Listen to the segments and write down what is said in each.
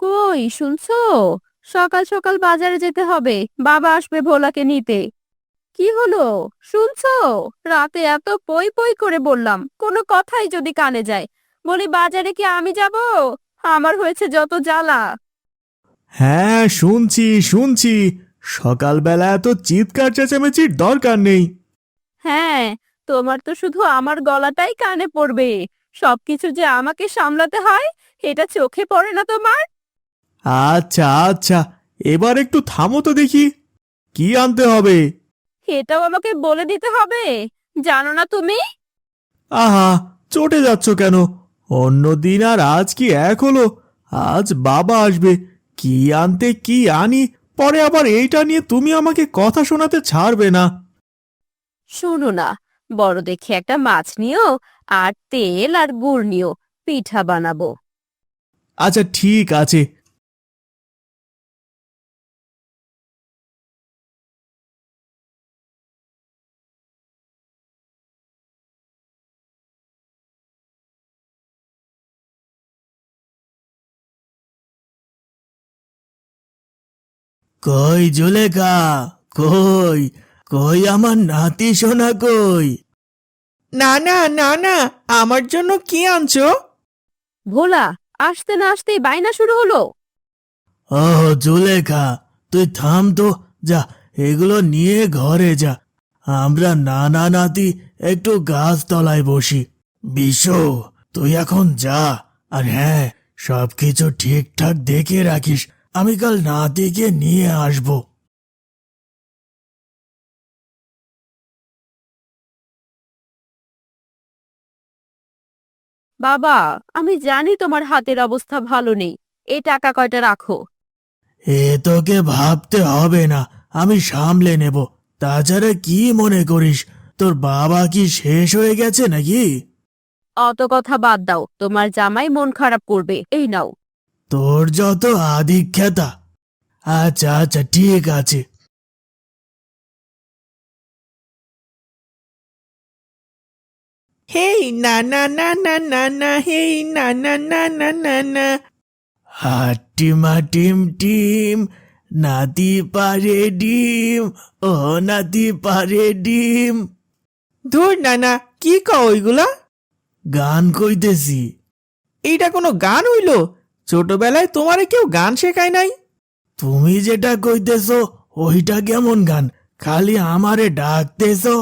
কই শুনছো? সকাল সকাল বাজারে যেতে হবে, বাবা আসবে ভোলাকে নিতে। কি হলো? শুনছো? রাতে এত পই পই করে বললাম, কোনো কথাই যদি কানে যায়। বলি বাজারে কি আমি যাব? আমার হয়েছে যত জ্বালা। হ্যাঁ, শুনছি শুনছি। সকালবেলা এত চিৎকার চেঁচামেচির দরকার নেই। হ্যাঁ, তোমার তো শুধু আমার গলাটাই কানে পড়বে। সবকিছু যে আমাকে সামলাতে হয়, এটা চোখে পড়ে না তোমার? আচ্ছা আচ্ছা, এবার একটু থামো তো দেখি। কি আনতে হবে? এটাও আমাকে বলে দিতে হবে? জানো না তুমি? আহা, চটে যাচ্ছ কেন? অন্য দিন আর আজ কি এক হলো? আজ বাবা আসবে, কি আনতে কি আনি, পরে আবার এইটা নিয়ে তুমি আমাকে কথা শোনাতে ছাড়বে না। শোনো না, বড় দেখে একটা মাছ নিও, আর তেল আর গুড় নিও, পিঠা বানাবো। আচ্ছা ঠিক আছে। কই জুলেখা, কই, কই আমার নাতি সোনা কই? না না না না, আমার জন্য কি আনছো? ভোলা, আসতে না আসতেই বায়না শুরু হলো। ও জুলেখা, তুই থাম তো। যা, এগুলো নিয়ে ঘরে যা। আমরা নানা নাতি একটু গাছতলায় বসি। বিশ্ব, তুই এখন যা। আর হ্যাঁ, সবকিছু ঠিকঠাক দেখে রাখিস। আমি কাল নাতিকে নিয়ে আসবো। বাবা, আমি জানি তোমার হাতের অবস্থা ভালো নেই, এই টাকা কয়টা রাখো। এ তোকে ভাবতে হবে না, আমি সামলে নেব। তাছাড়া কি মনে করিস, তোর বাবা কি শেষ হয়ে গেছে নাকি? অত কথা বাদ দাও, তোমার জামাই মন খারাপ করবে, এই নাও। তোর যত আধিক্যতা। আচ্ছা আচ্ছা, ঠিক আছে। হেই না না না না না না, হেই না না না না না না। হাটিমা টিম টিম, নাতি পারে ডিম, ও নাতি পারে ডিম। ধুর নানা, কি কও ওইগুলা? গান কইতেছি। এইটা কোনো গান হইল? ছোটবেলায় তোমারে কেউ গান শেখায় নাই? তুমি যেটা কইতেছো ওইটা কেমন গান? খালি আমারে ডাকতেছো।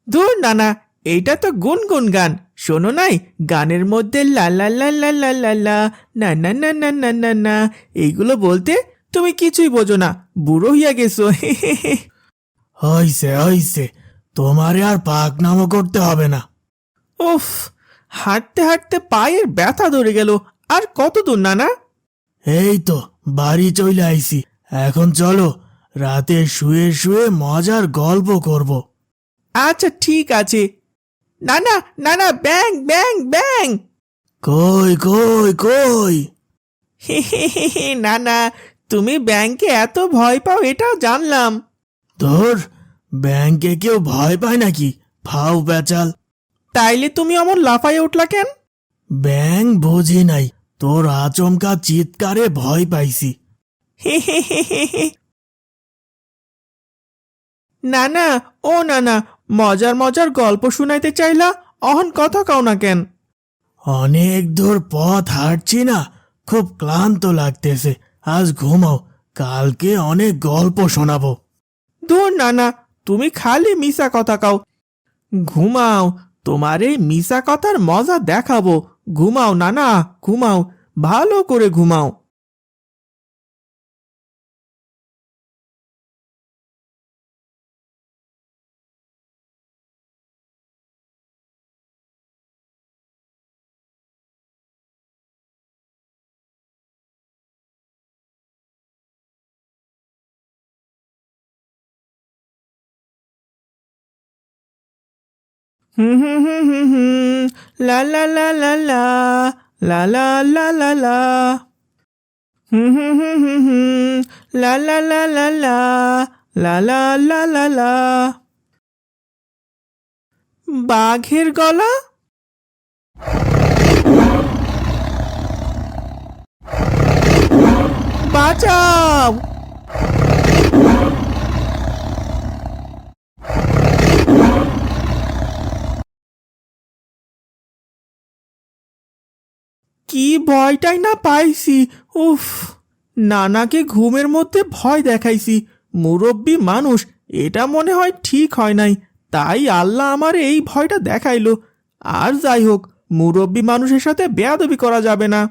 ধুর নানা, এইটা তো গুনগুন গান। শোনো নাই, গানের মধ্যে লা লা লা লা লা লা লা, না না না না না না না, এইগুলো বলতে তুমি কিছুই বোঝো না, বুড়ো হইয়া গেছো। হইছে হইছে, তোমারে আর পাকনামো করতে হবে না। উফ, হাঁটতে হাঁটতে পায়ের ব্যথা ধরে গেল। আর কত দূর নানা? এই তো বাড়ি চলে আইছি। এখন চলো, রাতে শুয়ে শুয়ে মজার গল্প করব। আচ্ছা ঠিক আছে। নানা নানা, ব্যাং ব্যাং ব্যাং। কই কই কই? নানা, তুমি ব্যাংকে এত ভয় পাও এটাও জানলাম। তোর, ব্যাংকে কেউ ভয় পায় নাকি? ফাও পেঁচাল। তাইলে তুমি অমন লাফাইয়ে উঠলা কেন? ব্যাং বুঝি নাই, তোর আচমকা চিৎকারে ভয় পাইছি। না না, ও না না, মজার মজার গল্প শুনাইতে চাইলা, অহন কথা কও না কেন? অনেক দূর পথ হাঁটছি না, খুব ক্লান্ত লাগতেছে। আজ ঘুমাও, কালকে অনেক গল্প শোনাবো। দূর না না, তুমি খালি মিশা কথা কও। ঘুমাও, তোমার এই মিশা কথার মজা দেখাবো। ঘুমাও নানা, ঘুমাও, ভালো করে ঘুমাও। হুম হুম হুম হুম হুম, লা লা লা লা লা, লা লা লা লা লা, হুম হুম হুম হুম হুম, লা লা লা লা লা, লা লা লা লা লা। বাঘের গলা। বাঁচাও। কি ভয়টাই না পাইছি। উফ, নানাকে ঘুমের মধ্যে ভয় দেখাইছি। মুরব্বি মানুষ, এটা মনে হয় ঠিক হয় নাই, তাই আল্লাহ আমার এই ভয়টা দেখাইলো। আর যাই হোক, মুরব্বি মানুষের সাথে বেয়াদবি করা যাবে না।